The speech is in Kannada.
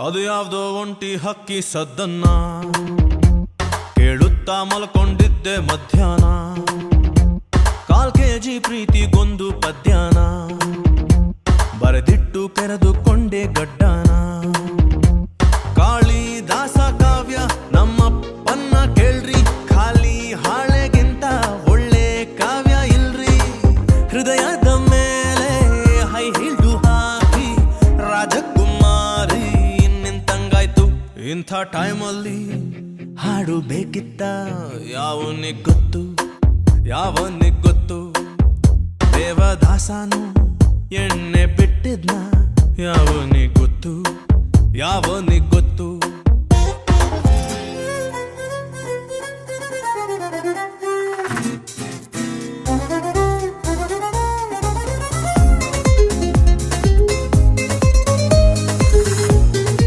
ಅದು ಯಾವ್ದೋ ಒಂಟಿ ಹಕ್ಕಿ ಸದ್ದನ್ನ ಕೇಳುತ್ತಾ ಮಲ್ಕೊಂಡಿದ್ದೆ ಮಧ್ಯಾಹ್ನ. 1/4 kg ಪ್ರೀತಿಗೊಂದು ಪದ್ಯಾನ ಬರೆದಿಟ್ಟು ಕೆರೆದುಕೊಂಡೆ ಗಡ್ಡಾನ. ಕಾಳಿದಾಸ ಕಾವ್ಯ ನಮ್ಮಪ್ಪನ್ನ ಕೇಳ್ರಿ, ಖಾಲಿ ಹಾಳೆಗಿಂತ ಒಳ್ಳೆ ಕಾವ್ಯ ಇಲ್ರಿ. ಹೃದಯದ ಮೇಲೆ ಹೈ ಹಿಲ್ಡು ಹಾಕಿ ರಾಜಕುಮಾರಿ ನಿಂತಂಗಾಯ್ತು. ಇಂಥ ಟೈಮಲ್ಲಿ ಹಾಡು ಬೇಕಿತ್ತ, ಯಾವನಿಗೆ ಗೊತ್ತು ಯಾವನಿಗೆ ಗೊತ್ತು. ದೇವದಾಸನು ಎಣ್ಣೆ ಬಿಟ್ಟಿದ್ನ, ಯಾವನಿಗೆ ಗೊತ್ತು ಯಾವನಿಗೆ